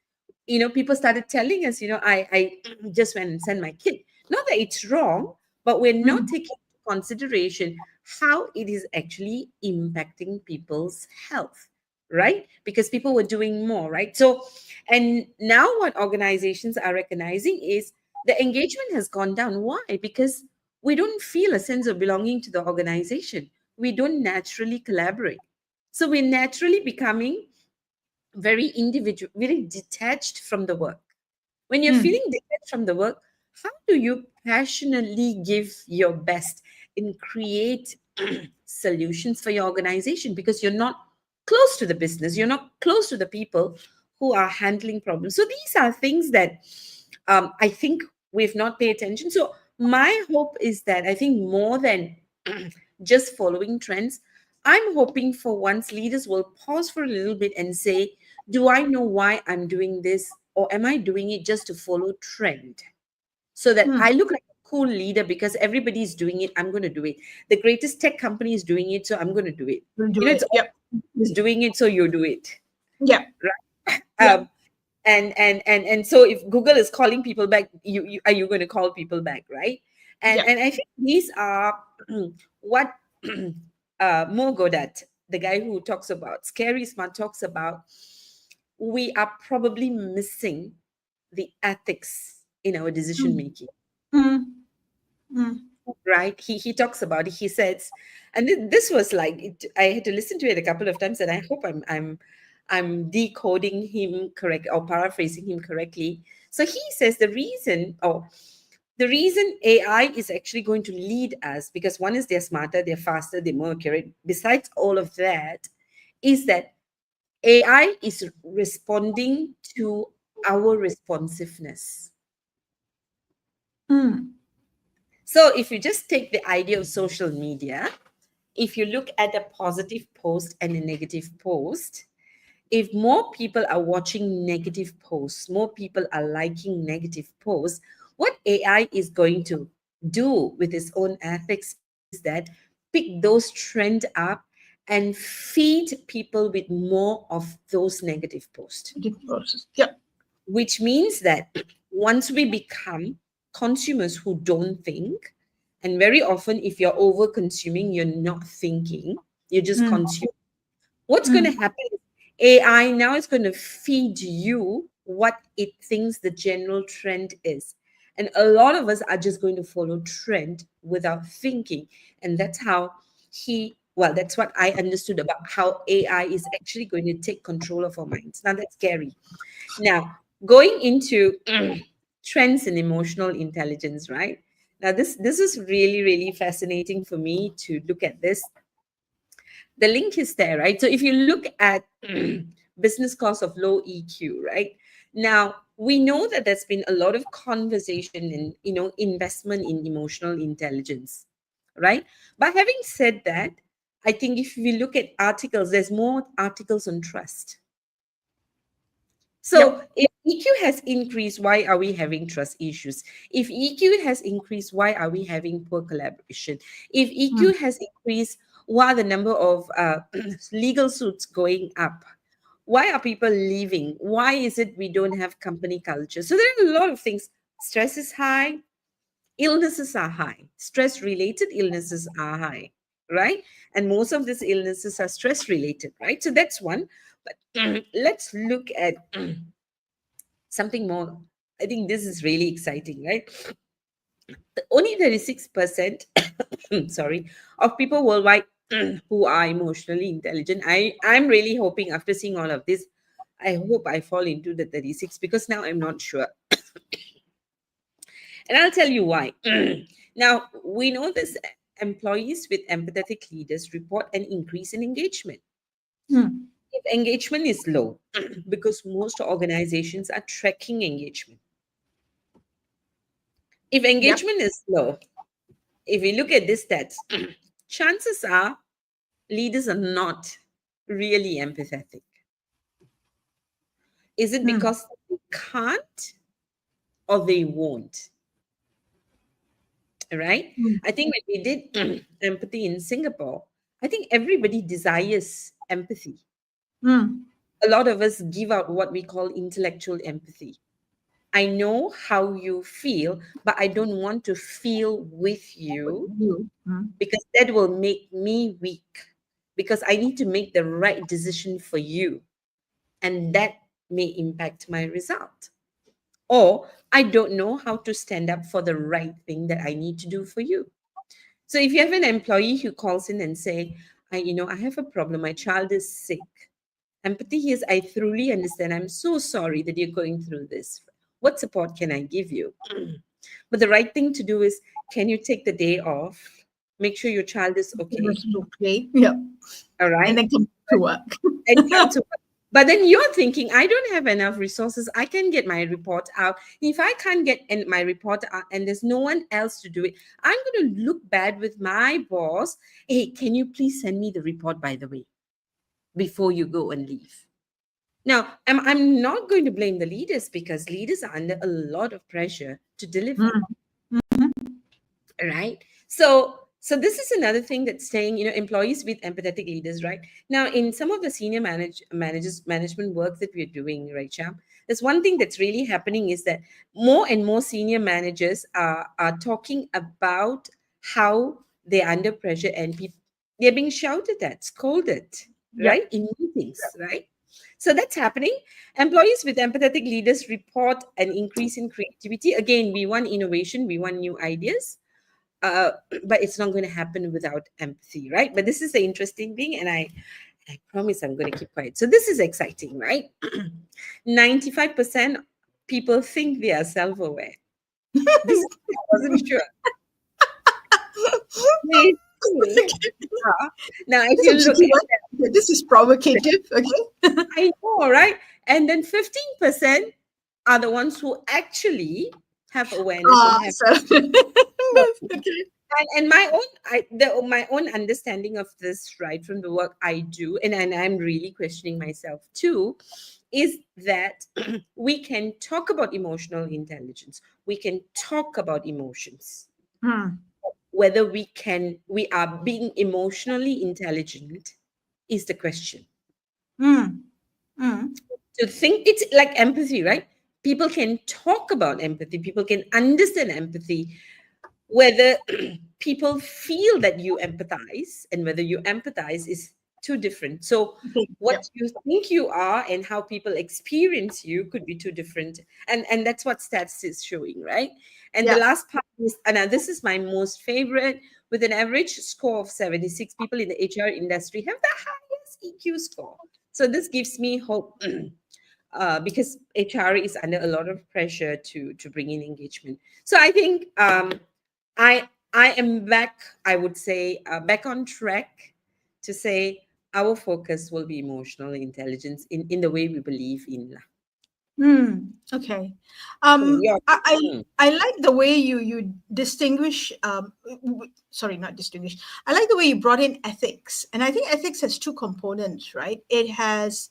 C: people started telling us, I just went and sent my kid. Not that it's wrong, but we're not
B: Mm.
C: taking into consideration how it is actually impacting people's health, right? Because people were doing more, right? So, and now what organizations are recognizing is the engagement has gone down. Why? Because we don't feel a sense of belonging to the organization. We don't naturally collaborate. So we're naturally becoming very individual, very detached from the work. When you're
B: Mm.
C: feeling detached from the work, how do you passionately give your best and create solutions for your organization? Because you're not close to the business, you're not close to the people who are handling problems. So these are things that I think we've not paid attention. So my hope is that I think more than just following trends, I'm hoping for once leaders will pause for a little bit and say, do I know why I'm doing this? Or am I doing it just to follow trend? So that
B: Mm.
C: I look like a cool leader because everybody's doing it, I'm going to do it. The greatest tech company is doing it, so I'm going to do it.
B: We'll do
C: It's
B: it.
C: all
B: Yep.
C: is doing it, so you do it.
B: Yep.
C: Right?
B: Yep.
C: And so if Google is calling people back, you are you going to call people back, right? and
B: Yep.
C: and I think these are what Mo Godat, the guy who talks about scary smart, talks about. We are probably missing the ethics in our decision making.
B: Mm. Mm.
C: Right, he talks about it. He says, and this was like I had to listen to it a couple of times, and I hope I'm decoding him correct or paraphrasing him correctly. So he says the reason AI is actually going to lead us, because one is they're smarter, they're faster, they're more accurate. Besides all of that, is that AI is responding to our responsiveness.
B: Mm.
C: So if you just take the idea of social media, if you look at a positive post and a negative post, if more people are watching negative posts, more people are liking negative posts, what AI is going to do with its own ethics is that pick those trend up and feed people with more of those negative posts,
B: Good process. Yeah.
C: which means that once we become consumers who don't think, and very often if you're over consuming, you're not thinking, you just
B: Mm.
C: consume. What's going to
B: Mm.
C: happen is AI now is going to feed you what it thinks the general trend is. And a lot of us are just going to follow trend without thinking. And that's how that's what I understood about how AI is actually going to take control of our minds. Now that's scary. Now, going into trends in emotional intelligence, right? Now, this is really, really fascinating for me to look at this. The link is there, right? So if you look at business cost of low EQ, right? Now, we know that there's been a lot of conversation in, investment in emotional intelligence, right? But having said that, I think if we look at articles, there's more articles on trust. So
B: Yep.
C: if EQ has increased, why are we having trust issues? If EQ has increased, why are we having poor collaboration? If
B: Mm.
C: EQ has increased, why are the number of legal suits going up? Why are people leaving? Why is it we don't have company culture? So there are a lot of things. Stress is high, illnesses are high, stress related illnesses are high, right? And most of these illnesses are stress related, right? So that's one. But let's look at something more. I think this is really exciting, right? Only 36% sorry, of people worldwide who are emotionally intelligent. I'm really hoping after seeing all of this, I hope I fall into the 36, because now I'm not sure. And I'll tell you why. Now, we know this: employees with empathetic leaders report an increase in engagement.
B: Mm.
C: If engagement is low, because most organizations are tracking engagement. If
B: Yep.
C: engagement is low, if we look at this stats, chances are leaders are not really empathetic. Is it
B: Mm.
C: because they can't or they won't? Right?
B: Mm.
C: I think when we did empathy in Singapore, I think everybody desires empathy.
B: Mm.
C: A lot of us give out what we call intellectual empathy. I know how you feel, but I don't want to feel with you,
B: You. Mm.
C: because that will make me weak, because I need to make the right decision for you, and that may impact my result. Or I don't know how to stand up for the right thing that I need to do for you. So if you have an employee who calls in and say, I have a problem, my child is sick. Empathy is, I truly understand. I'm so sorry that you're going through this. What support can I give you? But the right thing to do is, can you take the day off? Make sure your child is okay.
B: That's okay. Yep.
C: All
B: And
C: right.
B: then come to work.
C: And come to work. But then you're thinking, I don't have enough resources. I can get my report out. If I can't get my report out and there's no one else to do it, I'm going to look bad with my boss. Hey, can you please send me the report, by the way, before you go and leave? Now, I'm not going to blame the leaders, because leaders are under a lot of pressure to deliver.
B: Mm.
C: Right? So this is another thing that's saying, employees with empathetic leaders, right? Now, in some of the senior management work that we're doing, right, Cham, there's one thing that's really happening is that more and more senior managers are talking about how they're under pressure, and they're being shouted at, scolded,
B: Yep.
C: right, in meetings, right? So that's happening. Employees with empathetic leaders report an increase in creativity. Again, we want innovation, we want new ideas, uh, but it's not going to happen without empathy, right? But this is the interesting thing, and I promise I'm going to keep quiet. So this is exciting, right? 95% people think they are self-aware. This I wasn't sure. They think they are. Now, if
B: This
C: you
B: is a
C: look
B: tricky
C: at
B: one. Okay, this is provocative. Okay.
C: I know, right? And then 15% are the ones who actually have awareness and have
B: So okay.
C: and my own my own understanding of this, right, from the work I do, and I'm really questioning myself too, is that we can talk about emotional intelligence, we can talk about emotions,
B: Hmm.
C: whether we are being emotionally intelligent is the question.
B: Hmm. Hmm.
C: To think it's like empathy, right? People can talk about empathy, people can understand empathy, whether people feel that you empathize and whether you empathize is two different. So
B: Okay.
C: what
B: Yep.
C: you think you are and how people experience you could be two different, and that's what stats is showing, right? And the
B: Yeah.
C: last part is, and now this is my most favorite, with an average score of 76, people in the HR industry have the highest EQ score. So this gives me hope. Because HR is under a lot of pressure to bring in engagement. So I think I am back. I would say back on track to say our focus will be emotional intelligence in the way we believe in.
B: Hmm. Okay.
C: So yeah.
B: I like the way you distinguish. Sorry, not distinguish. I like the way you brought in ethics, and I think ethics has two components, right? It has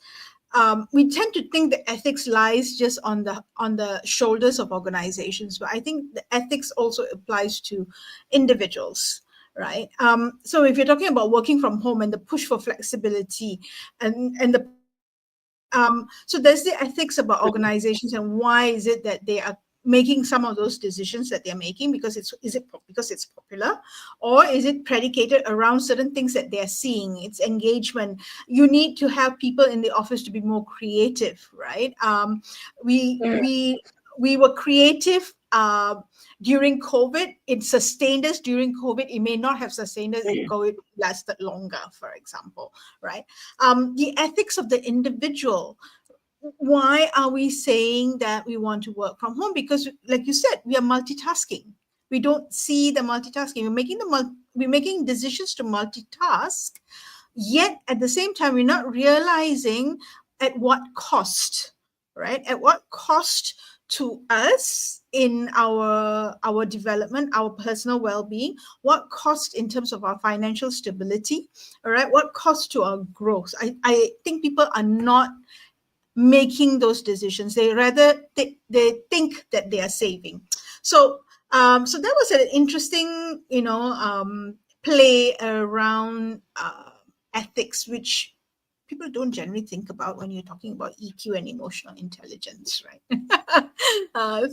B: we tend to think that ethics lies just on the shoulders of organizations, but I think the ethics also applies to individuals, right? So if you're talking about working from home and the push for flexibility and the so there's the ethics about organizations and why is it that they are making some of those decisions that they're making, because because it's popular, or is it predicated around certain things that they're seeing? It's engagement. You need to have people in the office to be more creative, right? We
C: Mm.
B: we we were creative during COVID. It sustained us during COVID. It may not have sustained us if COVID lasted longer, for example, right? The ethics of the individual. Why are we saying that we want to work from home? Because, like you said, we are multitasking. We don't see the multitasking. We're making decisions to multitask, yet at the same time, we're not realizing at what cost, right? At what cost to us in our development, our personal well-being, what cost in terms of our financial stability, all right, what cost to our growth. I think people are not making those decisions. They rather they think that they are saving. So so that was an interesting, play around ethics, which people don't generally think about when you're talking about EQ and emotional intelligence, right?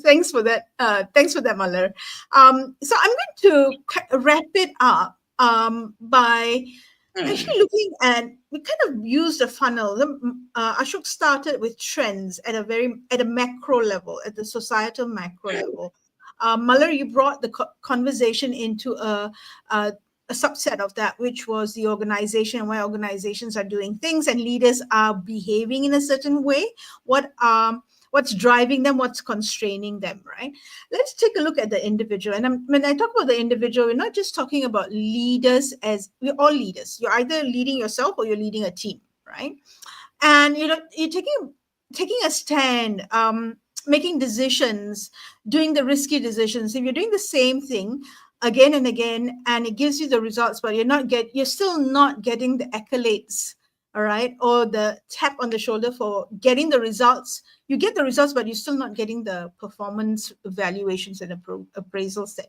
B: Thanks for that. Thanks for that, Malar. So I'm going to wrap it up by actually looking at, we kind of used a funnel. Ashok started with trends at a macro level, at the societal macro level. Malar, you brought the conversation into a subset of that, which was the organization, why organizations are doing things and leaders are behaving in a certain way. What's driving them, what's constraining them, right? Let's take a look at the individual. And when I talk about the individual, we're not just talking about leaders, as we're all leaders. You're either leading yourself or you're leading a team, right? And you're taking a stand, making decisions, doing the risky decisions. If you're doing the same thing again and again and it gives you the results, but you're still not getting the accolades, all right, or the tap on the shoulder for getting the results. You get the results, but you're still not getting the performance evaluations and appraisals that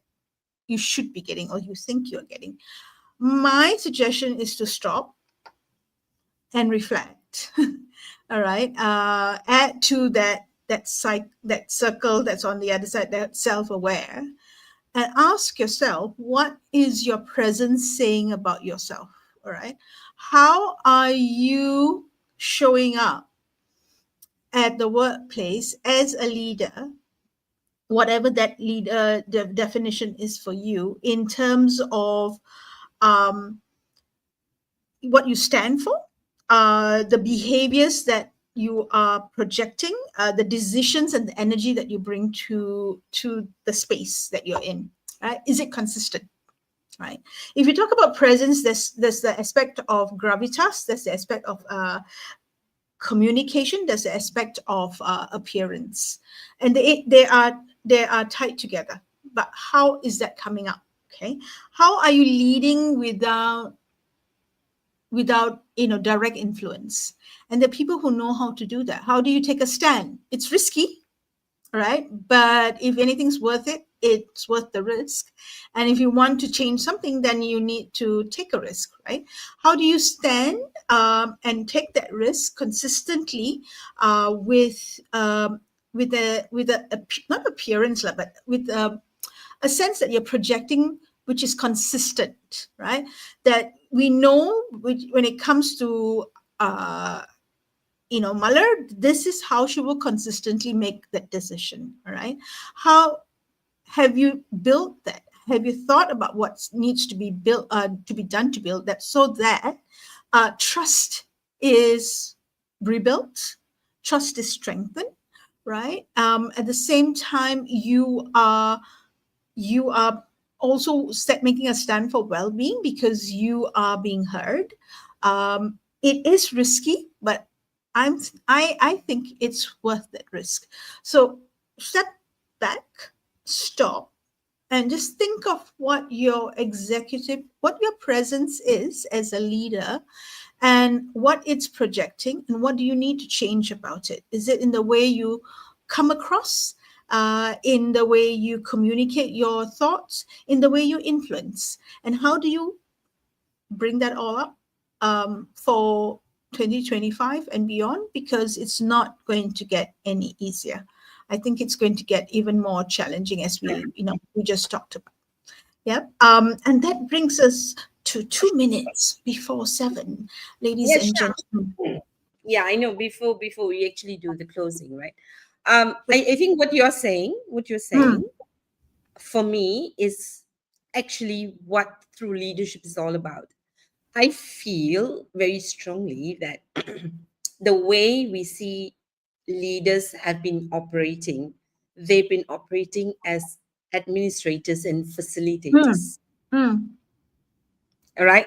B: you should be getting or you think you're getting. My suggestion is to stop and reflect. All right. Add to that circle that's on the other side, that self-aware, and ask yourself, what is your presence saying about yourself? All right. How are you showing up? at the workplace as a leader, whatever that leader definition is for you, in terms of what you stand for, the behaviors that you are projecting, the decisions and the energy that you bring to the space that you're in, right? Is it consistent? Right. If you talk about presence, there's the aspect of gravitas, there's the aspect of communication, there's the aspect of appearance, and they are tied together. But how is that coming up? Okay, how are you leading without direct influence? And the people who know how to do that. How do you take a stand? It's risky, right? But if anything's worth it, it's worth the risk. And if you want to change something, then you need to take a risk, right? How do you stand and take that risk consistently with a not appearance, but with a sense that you're projecting, which is consistent, right? That we know when it comes to Muller, this is how she will consistently make that decision. All right. How have you built that? Have you thought about what needs to be built, to be done to build that, so that trust is rebuilt, trust is strengthened, right? At the same time, you are also making a stand for well-being because you are being heard. It is risky, but I think it's worth that risk. So step back, stop, and just think of what your presence is as a leader, and what it's projecting, and what do you need to change about it? Is it in the way you come across, in the way you communicate your thoughts, in the way you influence? And how do you bring that all up for 2025 and beyond? Because it's not going to get any easier. I think it's going to get even more challenging, as we just talked about. Yep. And that brings us to 2 minutes before 7, ladies and gentlemen.
C: Yeah, I know. Before we actually do the closing, right? I think what you're saying for me is actually what true leadership is all about. I feel very strongly that the way we see leaders have been operating, they've been operating as administrators and facilitators. All right.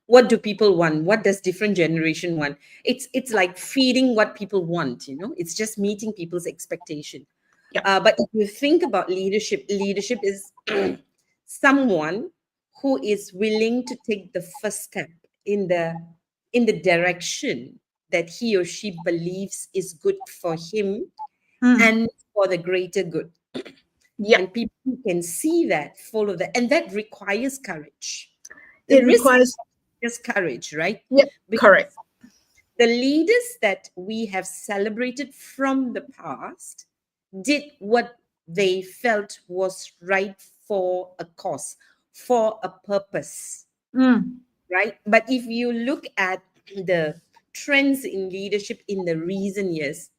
C: What do people want? What does different generation want? It's like feeding what people want, it's just meeting people's expectation.
B: Yep.
C: But if you think about leadership is someone who is willing to take the first step in the direction that he or she believes is good for him and for the greater good.
B: Yep.
C: And people who can see that, follow that, and that requires courage.
B: It requires
C: just courage, right?
B: Yep, correct.
C: The leaders that we have celebrated from the past did what they felt was right for a cause, for a purpose, right? But if you look at the trends in leadership in the recent years,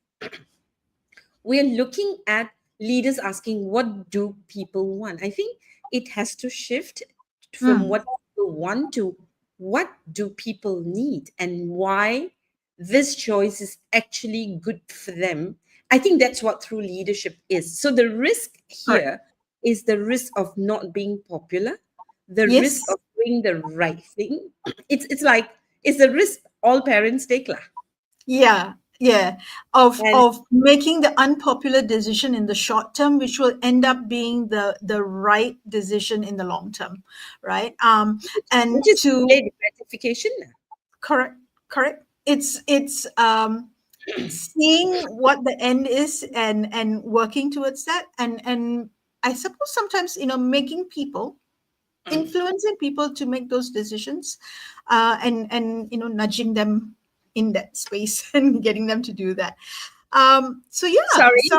C: we're looking at leaders asking, what do people want? I think it has to shift from what people want to what do people need, and why this choice is actually good for them. I think that's what true leadership is. So the risk here is the risk of not being popular, the risk of doing the right thing. It's the risk all parents take lah.
B: Yeah, of making the unpopular decision in the short term, which will end up being the right decision in the long term, right? And
C: which is
B: to
C: gratification.
B: Correct. It's seeing what the end is and working towards that, and I suppose sometimes making people, influencing people to make those decisions, and nudging them in that space and getting them to do that. So yeah,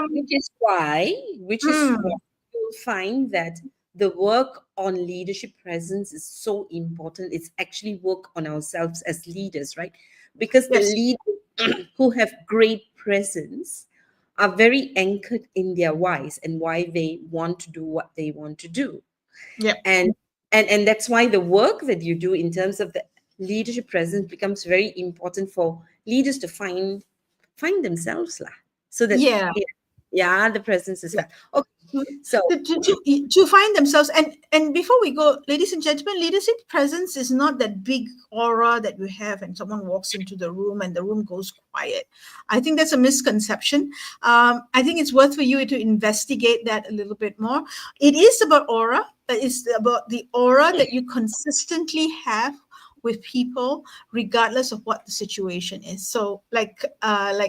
C: which is why you'll find that the work on leadership presence is so important. It's actually work on ourselves as leaders, right? Because the who have great presence are very anchored in their whys and why they want to do what they want to do.
B: Yep.
C: And that's why the work that you do in terms of the leadership presence becomes very important for leaders to find themselves lah, so that
B: Yeah.
C: the presence is
B: Yeah.
C: felt. Okay, so
B: To find themselves, and before we go, ladies and gentlemen, leadership presence is not that big aura that you have and someone walks into the room and the room goes quiet. I think that's a misconception. I think it's worth for you to investigate that a little bit more. It is about aura, but it's about the aura that you consistently have with people, regardless of what the situation is. So, like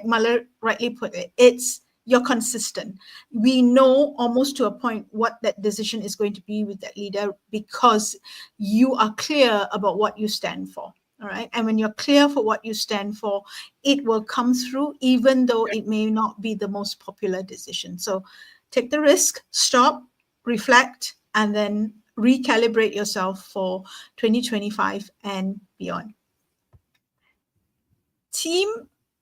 B: Muller rightly put it, you're consistent. We know almost to a point what that decision is going to be with that leader because you are clear about what you stand for. All right. And when you're clear for what you stand for, it will come through, even though it may not be the most popular decision. So take the risk, stop, reflect, and then recalibrate yourself for 2025 and beyond. Team,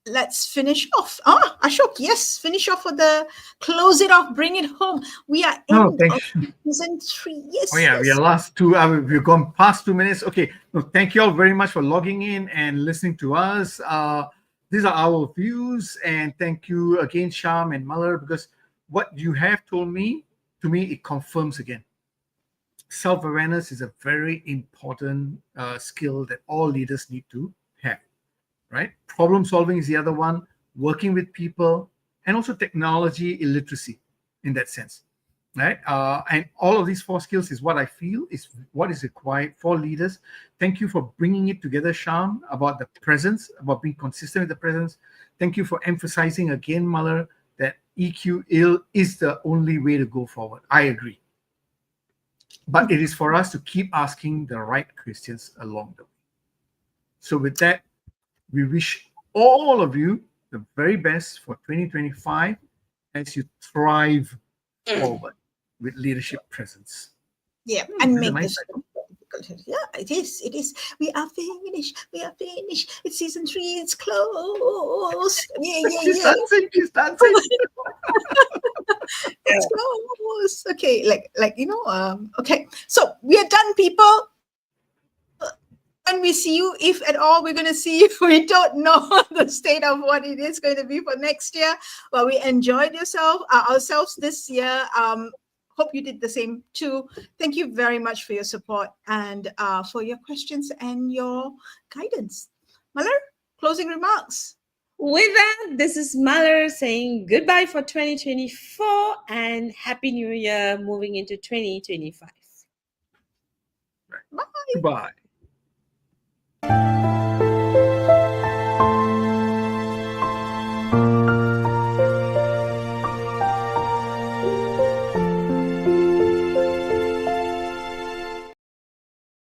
B: let's finish off. Ashok, yes, finish off close it off, bring it home. We are in season 3. Yes.
A: Oh yeah,
B: yes.
A: we are last 2 hours. We've gone past 2 minutes. Okay, no, thank you all very much for logging in and listening to us. These are our views, and thank you again, Sham and Muller, because what you have told me, to me, it confirms again. Self-awareness is a very important skill that all leaders need to have. Right? Problem solving is the other one, working with people, and also technology illiteracy in that sense. Right? And all of these 4 skills is what I feel is what is required for leaders. Thank you for bringing it together, Sham, about the presence, about being consistent with the presence. Thank you for emphasizing again, Muller, that EQ is the only way to go forward. I agree. But it is for us to keep asking the right questions along the way. So with that, we wish all of you the very best for 2025 as you thrive forward with leadership presence.
B: Yeah, and make this difficult. Yeah, it is. It is. We are finished. We are finished. It's season 3. It's close. Yeah.
A: She's dancing.
B: It's close. Okay, okay. So we are done, people. When we see you, if at all we're going to see you, we don't know the state of what it is going to be for next year. Well, we enjoyed ourselves this year. Hope you did the same too. Thank you very much for your support and for your questions and your guidance. Muller, closing remarks.
C: With that, this is Muller saying goodbye for 2024 and Happy New Year moving into 2025.
B: Bye.
A: Goodbye.